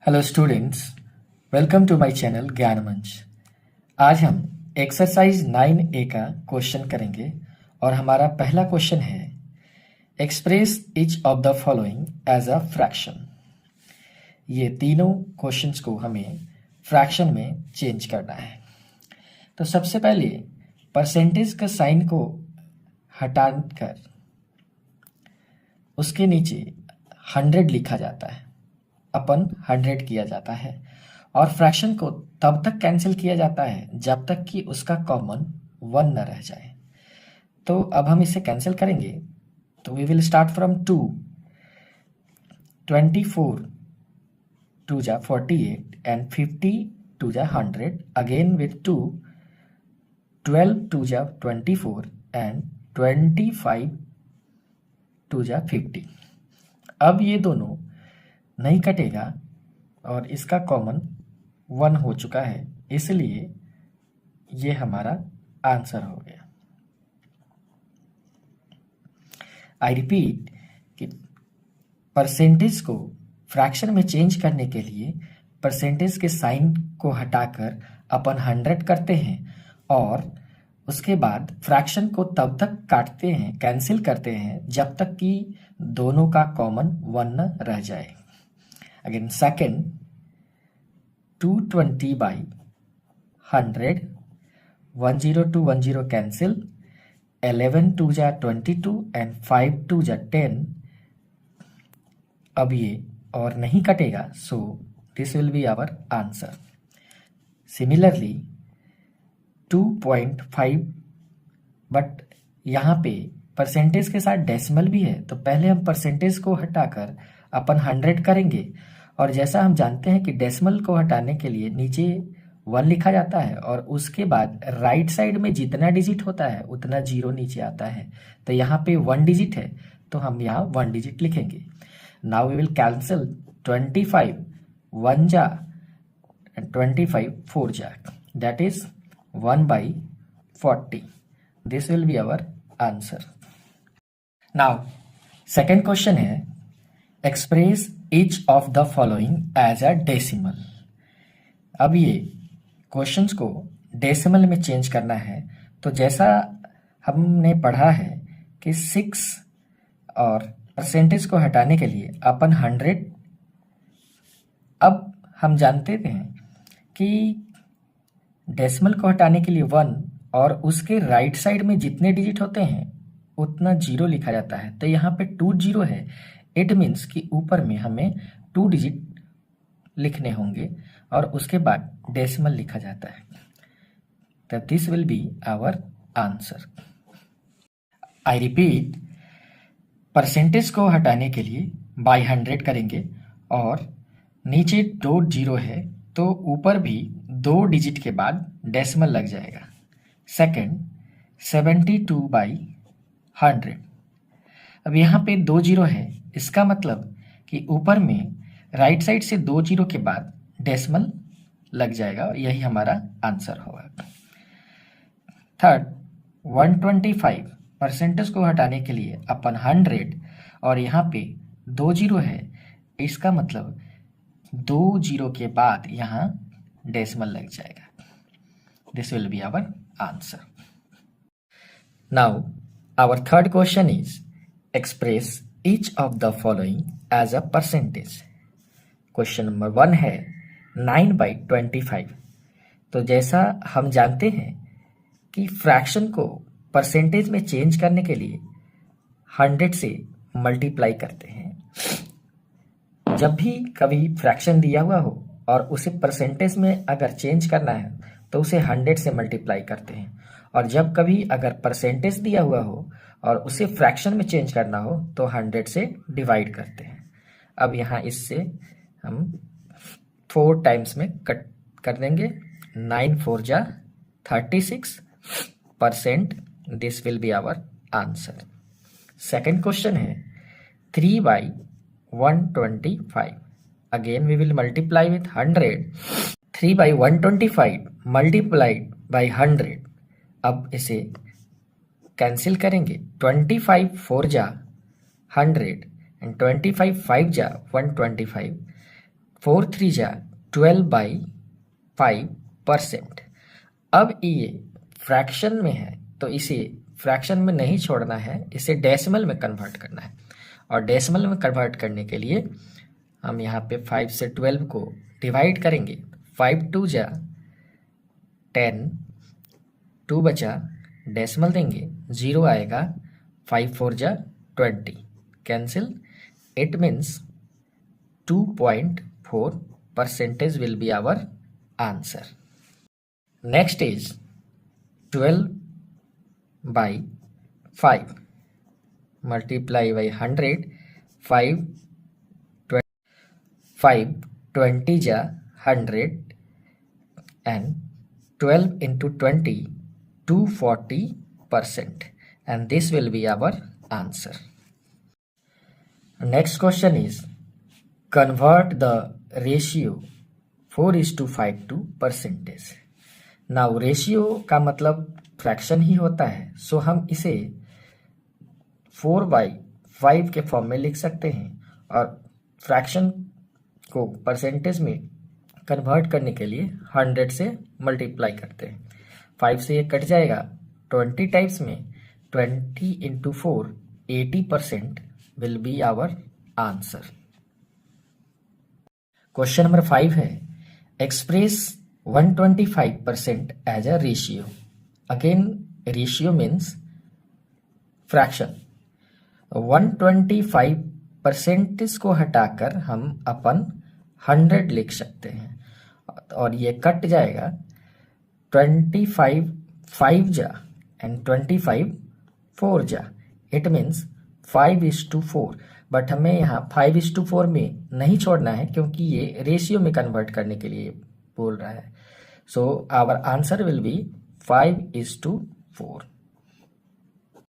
Hello students, welcome to my channel Gyan Manch. आज हम exercise 9A का क्वेश्चन करेंगे और हमारा पहला क्वेश्चन है express each of the following as a fraction. ये तीनों क्वेश्चंस को हमें फ्रैक्शन में चेंज करना है। तो सबसे पहले परसेंटेज का साइन को हटाकर उसके नीचे 100 लिखा जाता है, अपन 100 किया जाता है और फ्रैक्शन को तब तक कैंसिल किया जाता है जब तक कि उसका कॉमन 1 न रह जाए। तो अब हम इसे कैंसिल करेंगे। तो वी विल स्टार्ट फ्रॉम 2, 24 2 जा 48 एंड 50 2 जा 100 अगेन विथ 2, 12 2 जा 24 एंड 25 2 जा 50। अब ये दोनों नहीं कटेगा और इसका कॉमन 1 हो चुका है, इसलिए ये हमारा आंसर हो गया। आई रिपीट कि परसेंटेज को फ्रैक्शन में चेंज करने के लिए परसेंटेज के साइन को हटाकर अपन 100 करते हैं और उसके बाद फ्रैक्शन को तब तक काटते हैं, कैंसिल करते हैं जब तक कि दोनों का कॉमन 1 न रह जाए। Again, second, 220 by 100, 10210 cancel, 11 2 जा 22 and 5 2 जा 10। अब ये और नहीं कटेगा, so this will be our answer. Similarly, 2.5, but यहाँ पे परसेंटेज के साथ डेसिमल भी है, तो पहले हम परसेंटेज को हटाकर अपन 100 करेंगे और जैसा हम जानते हैं कि डेसिमल को हटाने के लिए नीचे 1 लिखा जाता है और उसके बाद राइट साइड में जितना डिजिट होता है उतना 0 नीचे आता है। तो यहाँ पे 1 डिजिट है तो हम यहाँ 1 डिजिट लिखेंगे। नाउ वी विल कैंसिल 25 1 जा एंड 25 4 जा, that is 1/40। This will be our answer. Now second question है express each of the following as a decimal. अब ये क्वेश्चंस को डेसिमल में चेंज करना है। तो जैसा हमने पढ़ा है कि 6 और परसेंटेज को हटाने के लिए अपन 100, अब हम जानते हैं कि डेसिमल को हटाने के लिए 1 और उसके राइट साइड में जितने डिजिट होते हैं उतना 0 लिखा जाता है। तो यहाँ पे 2 0 है, इट मीन्स कि ऊपर में हमें 2 डिजिट लिखने होंगे और उसके बाद डेसिमल लिखा जाता है। तो this will be our answer. I repeat, percentage को हटाने के लिए बाय 100 करेंगे और नीचे 2 0 है तो ऊपर भी 2 डिजिट के बाद डेसिमल लग जाएगा। Second, 72 by 100। अब यहाँ पे 2 0 है, इसका मतलब कि ऊपर में राइट साइड से 2 0 के बाद डेसिमल लग जाएगा और यही हमारा आंसर होगा। थर्ड, 125 परसेंटेज को हटाने के लिए अपन 100 और यहाँ पे 2 0 है, इसका मतलब 2 0 के बाद यहाँ डेसिमल लग जाएगा। This will be our answer. Now our third question is express each of the following as a percentage। Question number 1 है 9/25। तो जैसा हम जानते हैं कि फ्रैक्शन को परसेंटेज में चेंज करने के लिए 100 से मल्टीप्लाई करते हैं। जब भी कभी फ्रैक्शन दिया हुआ हो और उसे परसेंटेज में अगर चेंज करना है तो उसे 100 से मल्टीप्लाई करते हैं, और जब कभी अगर परसेंटेज दिया हुआ हो और उसे फ्रैक्शन में चेंज करना हो तो 100 से डिवाइड करते हैं। अब यहाँ इससे हम 4 टाइम्स में कट कर देंगे। 9 4 जा 36%। This will be our answer. Second question है 3/125। Again we will multiply with 100। 3/125 multiplied by 100। अब इसे कैंसिल करेंगे। 25 4 जा 100 एंड 25 5 जा 125। 4 3 जा 12/5%। अब ये फ्रैक्शन में है तो इसे फ्रैक्शन में नहीं छोड़ना है, इसे डेसिमल में कन्वर्ट करना है। और डेसिमल में कन्वर्ट करने के लिए हम यहाँ पे 5 से 12 को डिवाइड करेंगे। 5 2 जा 10, 2 बचा, डेसिमल देंगे, 0 आएगा, 5 4 जा 20, cancel. It means 2.4% will be our answer. Next is 12/5 multiply by 100, 5 20 जा 100 and 12 into 20 240%, and this will be our answer. Next question is convert the ratio 4:5 to percentage. Now ratio का मतलब fraction ही होता है, सो हम इसे 4/5 के फॉर्म में लिख सकते हैं और फ्रैक्शन को परसेंटेज में कन्वर्ट करने के लिए 100 से मल्टीप्लाई करते हैं। 5 से ये कट जाएगा 20 टाइप्स में, 20 into 4 80% will be our answer. Question number 5 है express 125% as a ratio. Again ratio means fraction. 125% को हटाकर हम अपन 100 लिख सकते हैं और ये कट जाएगा 25 5 जा एंड 25 4 जा, इट मीन्स 5:4। बट हमें यहाँ 5:4 में नहीं छोड़ना है क्योंकि ये रेशियो में कन्वर्ट करने के लिए बोल रहा है। So our answer will be 5:4।